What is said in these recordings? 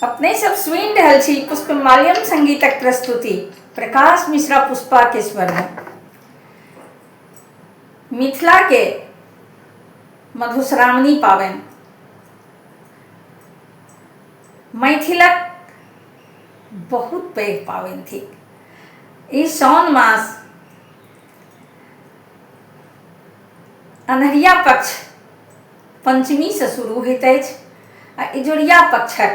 अपने सब सुनि रहल छी पुष्पमाल्यम संगीतक प्रस्तुति प्रकाश मिश्रा पुष्पा के स्वर में। मिथिला के मधुश्रावणी पाबनि मैथिलक बहुत पैघ पाबनि थिक। ई साउन मास अन्हरिया पक्ष पंचमी से शुरू होइत अछि आ इजोरिया पक्षक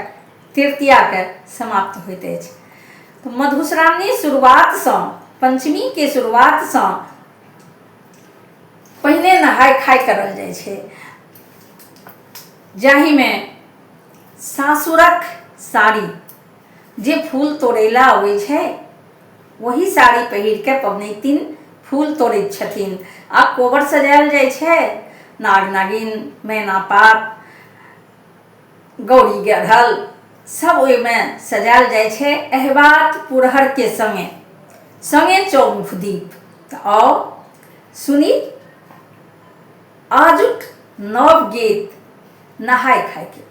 तृतीया के समाप्त होइत अछि। तो मधुश्रावणी शुरुआत सँ पंचमी के शुरुआत सँ पहिने नहाय खाय करल जाइ छै, जाहि में सासुरक साड़ी जे फूल तोड़ैला अबै छै वही साड़ी पहिर के पबनैतिन फूल तोड़ैत छथिन आ कोबर सजायल जाइ छै। नाग नागिन, मैना पात, गौरी गढ़ल सब ओहि में सजायल जाइ छै। अहिबात पुरहर के संगे संगे चौमुख दीप। तऽ आओ सुनी आजुक नव गीत नहाय खाय के।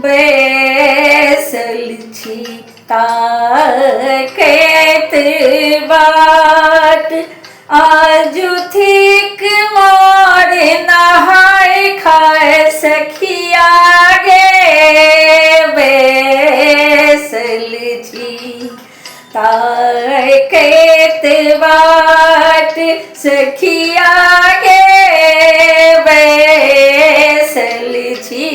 बैसल छी ताकैत बाट आजु थिक मोर नहाय खाय सखिया गे। बैसल छी ताकैत बाट सखिया गे। बैसल छी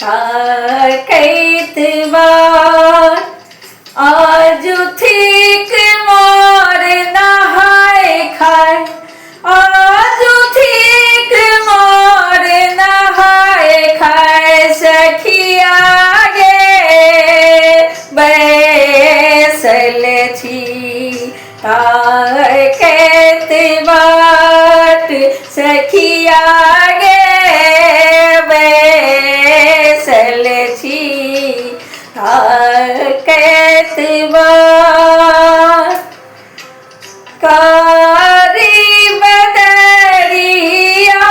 ताकैत बाट आजु थिक मोर नहाय खाय। आजु थिक मोर नहाय खाय सखिया गे। बैसल छी ताकैत बाट सखिया गे। बैसल छी ताकैत बाट कारी बदरिया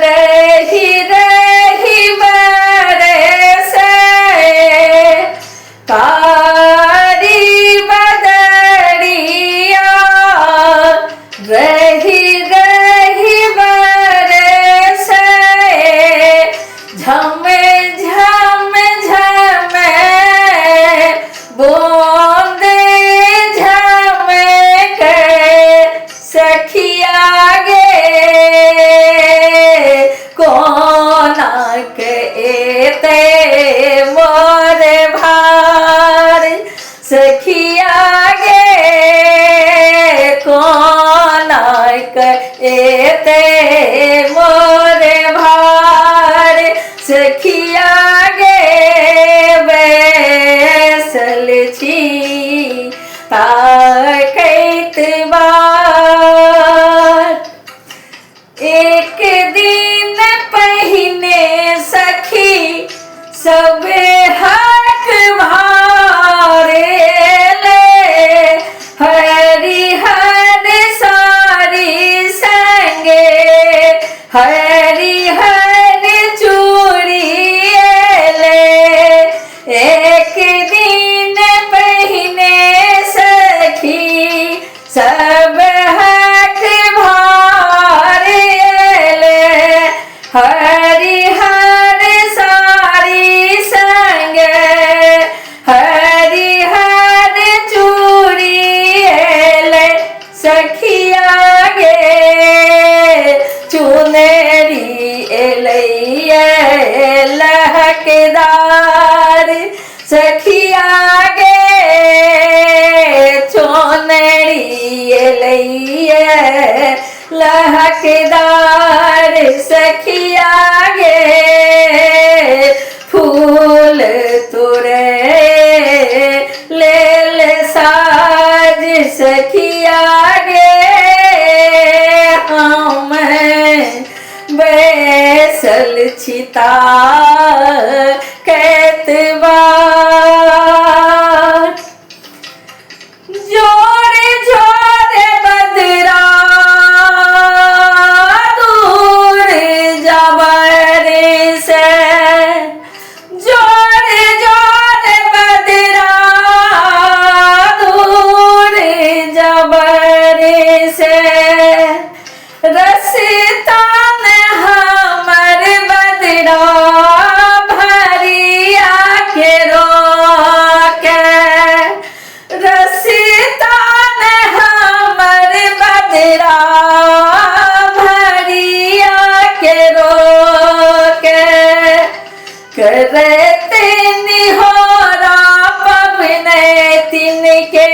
रही रही बरसे। कारी बदरिया रही रही बरसे। झम झम झम बूंद झमक सखिया गे। कोनाक एते मोर भार सखिया गे। कोनाक एते मोर भार सखिया गे। बैसल छी ताकैत बाट एक दिन पहिने सखी सब हक भारे ले। हरिहर साड़ी संगे हरिहर चूड़ी ले। एक दिन पहिने सखी सब हक भारे ले। हरिहर साड़ी संगे हरिहर चूड़ी ले सखिया गे। चुनरी एलैये लहकदार सखिया गे। चुनरी एलैये लहकदार सखिया गे। फूल तोड़े लेल साज सखिया गे। छिता कैतबार जोरे जोरे बदरा दूर जबरे से जोरे जोरे बदरा दूर जबरे से रसिता ने हमर बदरा भरिया के रोके रसिता ने हमर बदरा भरिया के रोके करते निहोरा पवने तिनके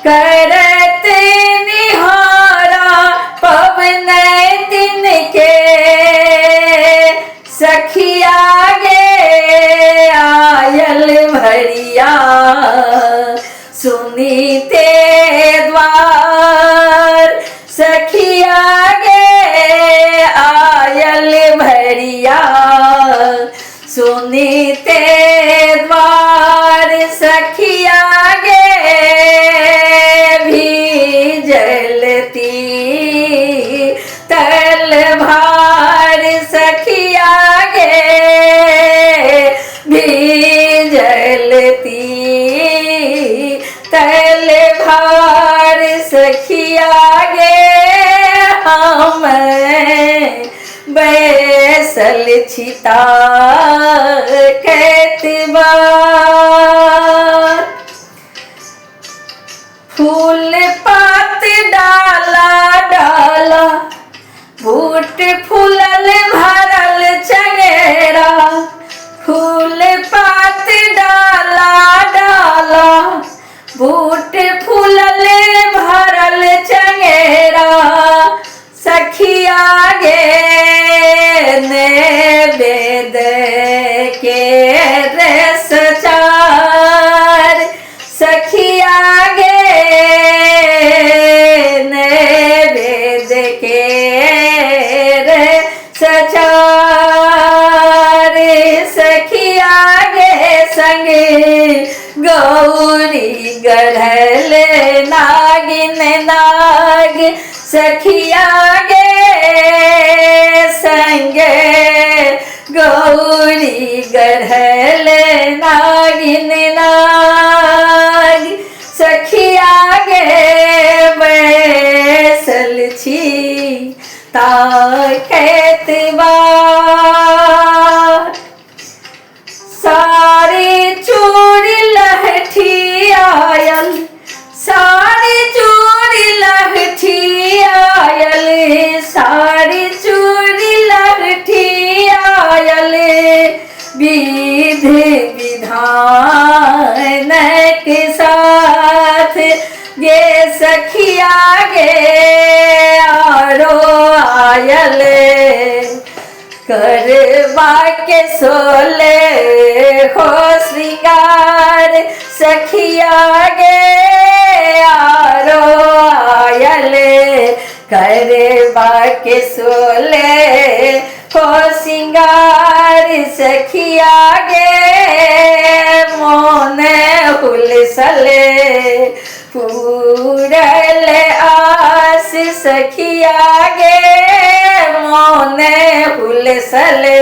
करते निहोरा पवने तिनके सखिया गे आयल भरिया सुनीते द्वार सखिया गे आयल भरिया सुनीते द्वार सखिया गे भी जलती तल भार सखिया गे भी जलती तल भार सखिया गे हम बैसल छिता कैतबार फूल पात डाला डाला फूट फूलल भरल चंगेरा फूल पात डाला डाला फूट फूलल भरल चंगेरा सखिया गे नैवेद के रस चार सखिया गे नैवेद के रस चार सखिया गे संग गौरी गढ़ल नागिन नाग सखिया गे संग गौरी गढ़ल नागिन नाग सखिया गे बैसल छी ता कैतबार सारी चूड़ी लहठी आयल सारी चूड़ी लहठी आयल सारी चूड़ी लहठी आयल विध विधान के साथ ये सखिया गे आरो आयल करवा के सोले हो श्रृंगार सखिया गे आरो आयल करवा के सोले हो श्रृंगार सखिया गे मोने हुलसले पूरल आस सखिया गे मोने हुलसले